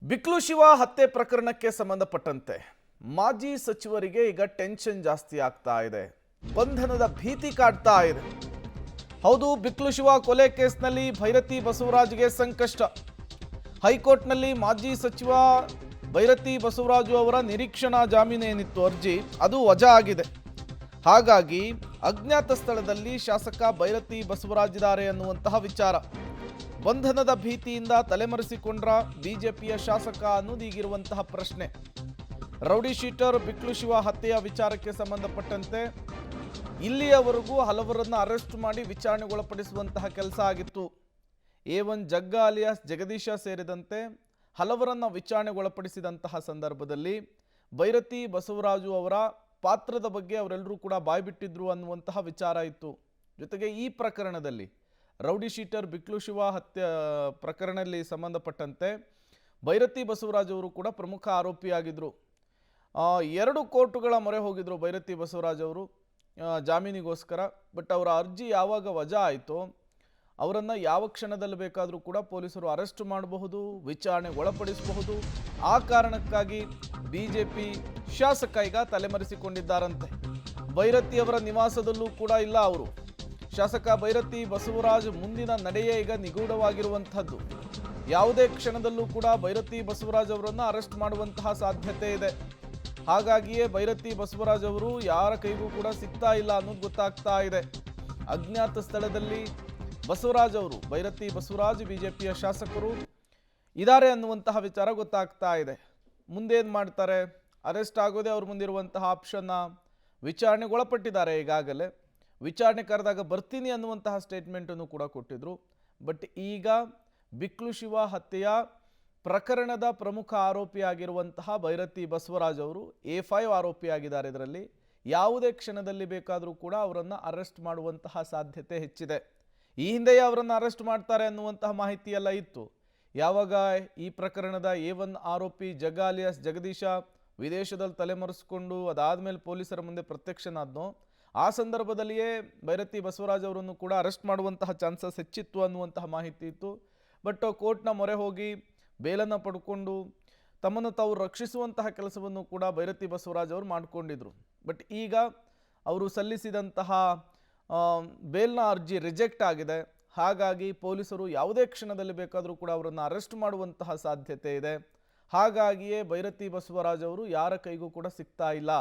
ಬಿಕ್ಲು ಶಿವ ಹತ್ಯೆ ಪ್ರಕರಣಕ್ಕೆ ಸಂಬಂಧಪಟ್ಟಂತೆ ಮಾಜಿ ಸಚಿವರಿಗೆ ಈಗ ಟೆನ್ಷನ್ ಜಾಸ್ತಿ ಆಗ್ತಾ ಇದೆ. ಬಂಧನದ ಭೀತಿ ಕಾಡ್ತಾ ಇದೆ. ಹೌದು, ಬಿಕ್ಲು ಶಿವ ಕೊಲೆ ಕೇಸ್ನಲ್ಲಿ ಭೈರತಿ ಬಸವರಾಜ್ಗೆ ಸಂಕಷ್ಟ. ಹೈಕೋರ್ಟ್ನಲ್ಲಿ ಮಾಜಿ ಸಚಿವ ಭೈರತಿ ಬಸವರಾಜು ಅವರ ನಿರೀಕ್ಷಣಾ ಜಾಮೀನು ಏನಿತ್ತು ಅರ್ಜಿ, ಅದು ವಜಾ ಆಗಿದೆ. ಹಾಗಾಗಿ ಅಜ್ಞಾತ ಸ್ಥಳದಲ್ಲಿ ಶಾಸಕ ಭೈರತಿ ಬಸವರಾಜ್ ಇದ್ದಾರೆ ಅನ್ನುವಂತಹ ವಿಚಾರ. ಬಂಧನದ ಭೀತಿಯಿಂದ ತಲೆಮರೆಸಿಕೊಂಡ್ರ ಬಿಜೆಪಿಯ ಶಾಸಕ ಅನ್ನೋದು ಈಗಿರುವಂತಹ ಪ್ರಶ್ನೆ. ರೌಡಿ ಶೀಟರ್ ಬಿಕ್ಲು ಶಿವ ಹತ್ಯೆಯ ವಿಚಾರಕ್ಕೆ ಸಂಬಂಧಪಟ್ಟಂತೆ ಇಲ್ಲಿಯವರೆಗೂ ಹಲವರನ್ನು ಅರೆಸ್ಟ್ ಮಾಡಿ ವಿಚಾರಣೆಗೊಳಪಡಿಸುವಂತಹ ಕೆಲಸ ಆಗಿತ್ತು. A1 ಜಗ್ಗ ಅಲಿಯಾಸ್ ಜಗದೀಶ ಸೇರಿದಂತೆ ಹಲವರನ್ನು ವಿಚಾರಣೆಗೊಳಪಡಿಸಿದಂತಹ ಸಂದರ್ಭದಲ್ಲಿ ಭೈರತಿ ಬಸವರಾಜು ಅವರ ಪಾತ್ರದ ಬಗ್ಗೆ ಅವರೆಲ್ಲರೂ ಕೂಡ ಬಾಯ್ಬಿಟ್ಟಿದ್ರು ಅನ್ನುವಂತಹ ವಿಚಾರ ಇತ್ತು. ಜೊತೆಗೆ ಈ ಪ್ರಕರಣದಲ್ಲಿ ರೌಡಿ ಶೀಟರ್ ಬಿಕ್ಲು ಶಿವ ಹತ್ಯೆ ಪ್ರಕರಣದಲ್ಲಿ ಸಂಬಂಧಪಟ್ಟಂತೆ ಭೈರತಿ ಬಸವರಾಜ್ ಅವರು ಕೂಡ ಪ್ರಮುಖ ಆರೋಪಿಯಾಗಿದ್ದರು. 2 ಕೋರ್ಟುಗಳ ಮೊರೆ ಹೋಗಿದ್ರು ಭೈರತಿ ಬಸವರಾಜ್ ಅವರು ಜಾಮೀನಿಗೋಸ್ಕರ. ಬಟ್ ಅವರ ಅರ್ಜಿ ಯಾವಾಗ ವಜಾ ಆಯಿತೋ ಅವರನ್ನು ಯಾವ ಕ್ಷಣದಲ್ಲಿ ಬೇಕಾದರೂ ಕೂಡ ಪೊಲೀಸರು ಅರೆಸ್ಟ್ ಮಾಡಬಹುದು, ವಿಚಾರಣೆಗೆ ಒಳಪಡಿಸಬಹುದು. ಆ ಕಾರಣಕ್ಕಾಗಿ ಬಿಜೆಪಿ ಶಾಸಕ ಈಗ ತಲೆಮರೆಸಿಕೊಂಡಿದ್ದಾರಂತೆ. ಭೈರತಿ ಅವರ ನಿವಾಸದಲ್ಲೂ ಕೂಡ ಇಲ್ಲ ಅವರು. ಶಾಸಕ ಭೈರತಿ ಬಸವರಾಜ್ ಮುಂದಿನ ನಡೆಯೇ ಈಗ ನಿಗೂಢವಾಗಿರುವಂಥದ್ದು. ಯಾವುದೇ ಕ್ಷಣದಲ್ಲೂ ಕೂಡ ಭೈರತಿ ಬಸವರಾಜ್ ಅವರನ್ನು ಅರೆಸ್ಟ್ ಮಾಡುವಂತಹ ಸಾಧ್ಯತೆ ಇದೆ. ಹಾಗಾಗಿಯೇ ಭೈರತಿ ಬಸವರಾಜ್ ಅವರು ಯಾರ ಕೈಗೂ ಕೂಡ ಸಿಗ್ತಾ ಇಲ್ಲ ಅನ್ನೋದು ಗೊತ್ತಾಗ್ತಾ ಇದೆ. ಅಜ್ಞಾತ ಸ್ಥಳದಲ್ಲಿ ಬಸವರಾಜ್ ಅವರು, ಭೈರತಿ ಬಸವರಾಜ್ ಬಿಜೆಪಿಯ ಶಾಸಕರು ಇದ್ದಾರೆ ಅನ್ನುವಂತಹ ವಿಚಾರ ಗೊತ್ತಾಗ್ತಾ ಇದೆ. ಮುಂದೇನು ಮಾಡ್ತಾರೆ? ಅರೆಸ್ಟ್ ಆಗೋದೇ ಅವ್ರ ಮುಂದಿರುವಂತಹ ಆಪ್ಷನ್ನ. ವಿಚಾರಣೆಗೆ ಒಳಪಟ್ಟಿದ್ದಾರೆ. ಈಗಾಗಲೇ ವಿಚಾರಣೆ ಕರೆದಾಗ ಬರ್ತೀನಿ ಅನ್ನುವಂತಹ ಸ್ಟೇಟ್ಮೆಂಟನ್ನು ಕೂಡ ಕೊಟ್ಟಿದ್ರು. ಬಟ್ ಈಗ ಬಿಕ್ಲು ಶಿವ ಹತ್ಯೆಯ ಪ್ರಕರಣದ ಪ್ರಮುಖ ಆರೋಪಿಯಾಗಿರುವಂತಹ ಭೈರತಿ ಬಸವರಾಜ್ ಅವರು A5 ಆರೋಪಿಯಾಗಿದ್ದಾರೆ. ಇದರಲ್ಲಿ ಯಾವುದೇ ಕ್ಷಣದಲ್ಲಿ ಬೇಕಾದರೂ ಕೂಡ ಅವರನ್ನು ಅರೆಸ್ಟ್ ಮಾಡುವಂತಹ ಸಾಧ್ಯತೆ ಹೆಚ್ಚಿದೆ. ಈ ಹಿಂದೆಯೇ ಅವರನ್ನು ಅರೆಸ್ಟ್ ಮಾಡ್ತಾರೆ ಅನ್ನುವಂತಹ ಮಾಹಿತಿ ಎಲ್ಲ ಇತ್ತು. ಯಾವಾಗ ಈ ಪ್ರಕರಣದ A1 ಆರೋಪಿ ಜಗ್ಗ ಅಲಿಯಾಸ್ ಜಗದೀಶ ವಿದೇಶದಲ್ಲಿ ತಲೆಮರೆಸಿಕೊಂಡು ಅದಾದಮೇಲೆ ಪೊಲೀಸರ ಮುಂದೆ ಪ್ರತ್ಯಕ್ಷನಾದ್ನೋ ಆ ಸಂದರ್ಭದಲ್ಲಿಯೇ ಭೈರತಿ ಬಸವರಾಜ್ ಅವರನ್ನು ಕೂಡ ಅರೆಸ್ಟ್ ಮಾಡುವಂತಹ ಚಾನ್ಸಸ್ ಹೆಚ್ಚಿತ್ತು ಅನ್ನುವಂತಹ ಮಾಹಿತಿ ಇತ್ತು. ಬಟ್ ಕೋರ್ಟ್ನ ಮೊರೆ ಹೋಗಿ ಬೇಲನ್ನು ಪಡ್ಕೊಂಡು ತಮ್ಮನ್ನು ತಾವು ರಕ್ಷಿಸುವಂತಹ ಕೆಲಸವನ್ನು ಕೂಡ ಭೈರತಿ ಬಸವರಾಜ್ ಅವರು ಮಾಡಿಕೊಂಡಿದ್ರು. ಬಟ್ ಈಗ ಅವರು ಸಲ್ಲಿಸಿದಂತಹ ಬೇಲ್ನ ಅರ್ಜಿ ರಿಜೆಕ್ಟ್ ಆಗಿದೆ. ಹಾಗಾಗಿ ಪೊಲೀಸರು ಯಾವುದೇ ಕ್ಷಣದಲ್ಲಿ ಬೇಕಾದರೂ ಕೂಡ ಅವರನ್ನು ಅರೆಸ್ಟ್ ಮಾಡುವಂತಹ ಸಾಧ್ಯತೆ ಇದೆ. ಹಾಗಾಗಿಯೇ ಭೈರತಿ ಬಸವರಾಜ್ ಅವರು ಯಾರ ಕೈಗೂ ಕೂಡ ಸಿಗ್ತಾ ಇಲ್ಲ,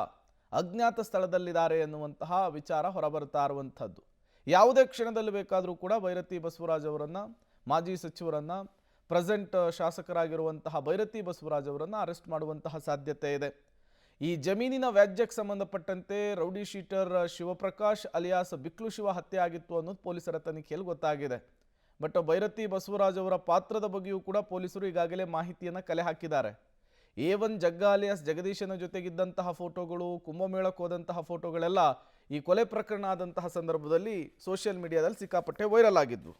ಅಜ್ಞಾತ ಸ್ಥಳದಲ್ಲಿದ್ದಾರೆ ಎನ್ನುವಂತಹ ವಿಚಾರ ಹೊರಬರ್ತಾ ಇರುವಂಥದ್ದು. ಯಾವುದೇ ಕ್ಷಣದಲ್ಲಿ ಬೇಕಾದರೂ ಕೂಡ ಭೈರತಿ ಬಸವರಾಜ್ ಅವರನ್ನು, ಮಾಜಿ ಸಚಿವರನ್ನು, ಪ್ರೆಸೆಂಟ್ ಶಾಸಕರಾಗಿರುವಂತಹ ಭೈರತಿ ಬಸವರಾಜ್ ಅವರನ್ನು ಅರೆಸ್ಟ್ ಮಾಡುವಂತಹ ಸಾಧ್ಯತೆ ಇದೆ. ಈ ಜಮೀನಿನ ವ್ಯಾಜ್ಯಕ್ಕೆ ಸಂಬಂಧಪಟ್ಟಂತೆ rowdy sheeter Shivaprakash alias Biklu Shiva ಹತ್ಯೆ ಆಗಿತ್ತು ಅನ್ನೋದು ಪೊಲೀಸರ ತನಿಖೆಯಲ್ಲಿ ಗೊತ್ತಾಗಿದೆ. ಬಟ್ ಭೈರತಿ ಬಸವರಾಜ್ ಅವರ ಪಾತ್ರದ ಬಗ್ಗೆಯೂ ಕೂಡ ಪೊಲೀಸರು ಈಗಾಗಲೇ ಮಾಹಿತಿಯನ್ನು ಕಲೆ ಹಾಕಿದ್ದಾರೆ. A1 ಜಗ್ಗ ಅಲಿಯಾಸ್ ಜಗದೀಶನ ಜೊತೆಗಿದ್ದಂತಹ ಫೋಟೋಗಳು, ಕುಂಭಮೇಳಕ್ಕೆ ಹೋದಂತಹ ಫೋಟೋಗಳೆಲ್ಲ ಈ ಕೊಲೆ ಪ್ರಕರಣ ಆದಂತಹ ಸಂದರ್ಭದಲ್ಲಿ ಸೋಷಿಯಲ್ ಮೀಡಿಯಾದಲ್ಲಿ ಸಿಕ್ಕಾಪಟ್ಟೆ ವೈರಲ್ ಆಗಿದ್ವು.